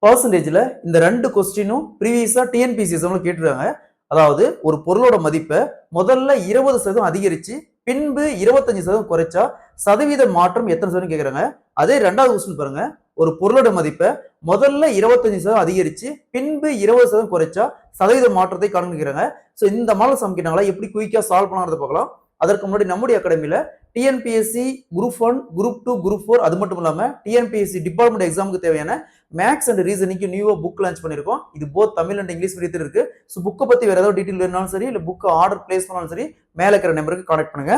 பர்சன்டேஜ்ல இந்த ரெண்டு கொஸ்டினும் ப்ரீவியஸா டிஎன்பிஎஸ்சி எக்ஸாம்ல கேட்டிருக்காங்க. அதாவது ஒரு பொருளோட மதிப்பை முதல்ல 20% அதிகரிச்சு பின்பு 25% குறைச்சா சதவீத மாற்றம் எத்தனை சதவீதம் கேட்கறாங்க. அதே ரெண்டாவது கொஸ்டின் பாருங்க, ஒரு பொருளோட மதிப்பை முதல்ல 25% அதிகரிச்சு பின்பு 20% குறைச்சா சதவீத மாற்றத்தை காண்கிறாங்க. ஸோ இந்த மாடல் சம் கேட்டாங்களா, எப்படி குயிக்கா சால்வ் பண்ணாங்கிறத பார்க்கலாம். அதற்கு முன்னாடி நம்முடைய அகாடமியில டிஎன்பிஎஸ்சி குரூப் 1, குரூப் 2, குரூப் 4 அது மட்டும் இல்லாம டிஎன்பிஎஸ்சி டிபார்ட்மெண்ட் எக்ஸாமுக்கு தேவையான மேக்ஸ் அண்ட் ரீசனிங்க்கு நியூவா புக் லான்ச் பண்ணிருக்கோம். இது போத் தமிழ் அண்ட் இங்கிலீஷ் மீடியத்தில் இருக்கு. ஸோ புக்கை பத்தி வேற ஏதாவது டீட்டெயில் வேணாலும் சரி, இல்ல புக் ஆர்டர் பிளேஸ் பண்ணாலும் சரி, மேல இருக்கிற நம்பருக்கு கான்டாக்ட் பண்ணுங்க.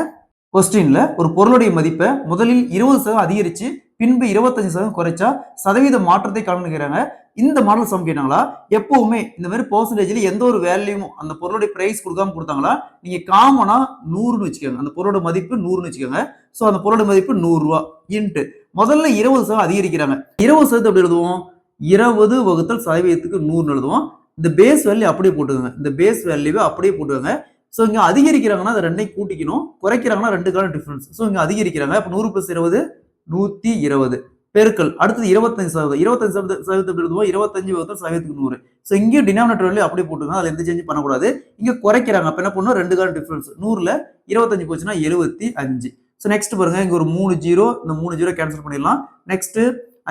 கொஸ்டின்ல ஒரு பொருளுடைய மதிப்பை முதலில் 20% அதிகரிச்சு பின்பு 25% குறைச்சா சதவீத மாற்றத்தை காண்கிறாங்க. இந்த மாடல் சம் கேட்டாங்களா, எப்பவுமே இந்த மாதிரி பெர்சன்டேஜ்ல எந்த ஒரு வேல்யூவும் அந்த பொருளுடைய பிரைஸ் கொடுக்காம கொடுத்தாங்களா, நீங்க காமனா 100ன்னு வச்சுக்கோங்க. அந்த பொருளோட மதிப்பு 100ன்னு வச்சுக்கோங்க. சோ அந்த பொருளோட மதிப்பு 100 ரூபாய் இன்ட்டு முதல்ல 20% அதிகரிக்கிறாங்க. 20% எப்படி எழுதுவோம், 20 வகுத்தல் சதவீதத்துக்கு 100 எழுதுவோம். இந்த பேஸ் வேல்யூ அப்படியே போட்டுக்கோங்க. இந்த பேஸ் வேல்யூவை அப்படியே போட்டுக்கோங்க. சோ இங்க அதிகரிக்கிறாங்கன்னா அது ரெண்டையும் கூட்டிக்கணும், குறைக்கிறாங்கன்னா ரெண்டுக்கான டிஃபரன்ஸ். சோ இங்க அதிகரிக்கிறாங்க. அப்ப 100 + 20 120 பெருக்கல் அடுத்தது 25%. 25% எழுதுவோம். 25 வகுத்தல் சதவீதத்துக்கு 100. சோ இங்கேயும் டினாமினேட்டர் வேல்யூ அப்படியே போட்டுக்கோங்க. அதுல எந்த சேஞ்சும் பண்ணக்கூடாது. இங்க குறைக்கிறாங்க. அப்ப என்ன பண்ணணும், ரெண்டுக்கான டிஃபரன்ஸ். 100ல 25 போச்சுன்னா 75. சோ நெக்ஸ்ட் பாருங்க, இங்க ஒரு 3 0, இந்த 3 0 கேன்சல் பண்ணிடலாம். நெக்ஸ்ட்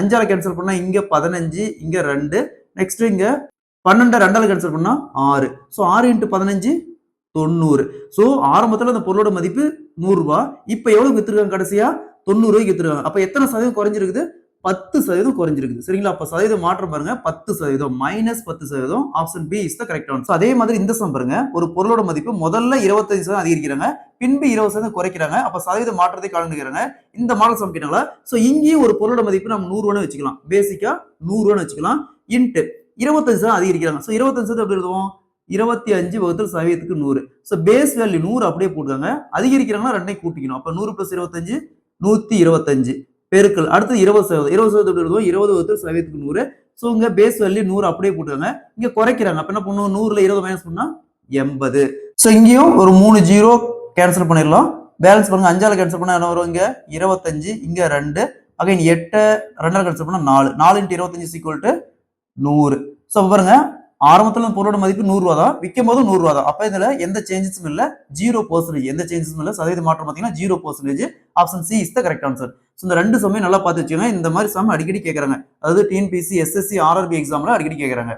5ஆல கேன்சல் பண்ணா இங்க 15, இங்க 2. நெக்ஸ்ட் இங்க 12 2ஆல கேன்சல் பண்ணா 6. சோ 6 × 15 90. சோ ஆரம்பத்துல அந்த பொருளோட மதிப்பு 100 ரூபாய். இப்ப எவ்வளவு வித்துருக்காங்க, கடைசியா 90 ரூபாய்க்கு வித்துருக்காங்க. அப்ப எத்தனை சதவீதம் குறைஞ்சிருக்குது, 10% குறைஞ்சிருக்குது. சரிங்களா? அப்ப சதவீத மாற்றம் பாருங்க, 10% -10%. Option B is the correct answer. அதே மாதிரி இந்த சம் பாருங்க, ஒரு பொருளோட மதிப்பு முதல்ல 25% அதிகரிக்கிறாங்க, பின்பு 20% குறைக்கிறாங்க. அப்ப சதவீத மாற்றத்தை காண்கிறாங்க. இந்த மாடல் சம் கேட்டாங்களா. சோ இங்கேயும் ஒரு பொருளோட மதிப்பு நம்ம 100 ரூபாய் வச்சுக்கலாம். பேசிக்கா 100 ரூபாய் வச்சுக்கலாம். இன்ட்டு 25% அதிகரிக்கிறாங்க. சோ 25% எப்படி எழுதுவோம், 25 வகுத்தல் சதவீதத்துக்கு 100. சோ பேஸ் வேல்யூ 100 அப்படியே போட்டுக்காங்க. அதிகரிக்கிறாங்கன்னா ரெண்டையும் கூட்டிக்கணும். அப்ப 100 + 25 125 பெருக்கல் அடுத்து 20%. 20% எப்படி எழுதுவோம், 20 வகுத்தல் சதவீதத்துக்கு 100. சோ இங்க பேஸ் வேல்யூ 100 அப்படியே போட்டுக்காங்க. இங்க குறைக்கிறாங்க. அப்ப என்ன பண்ணுவோம், 100ல 20 மைனஸ் பண்ணா 80. சோ இங்கேயும் ஒரு 3 0 கேன்சல் பண்ணிடலாம். பேலன்ஸ் பாருங்க, 5ஆல கேன்சல் பண்ணா என்ன வரும், இங்க 25, இங்க 2, அகைன் 8 2ஆல கேன்சல் பண்ணா 4. 4 × 25 100. சோ பாருங்க, ஆரம்பத்துல பொருளோட மதிப்பு 100 ரூபாய் தான், விற்கும் போது 100 ரூபாய் தான். அப்ப இதுல எந்த சேஞ்சஸும் இல்ல, 0%. எந்த சேஞ்சஸும் இல்ல, சதவீத மாற்றம் பாத்தீங்கன்னா 0%. Option C is the correct answer. So இந்த ரெண்டு சமயம் நல்லா பார்த்து வச்சுக்கோங்க. இந்த மாதிரி சம் அடிக்கடி கேட்கறாங்க. அதாவது டிஎன்பிஎஸ்சி, எஸ்எஸ்சி, ஆர்ஆர்பி எக்ஸாம்ல அடிக்கடி கேட்கறாங்க.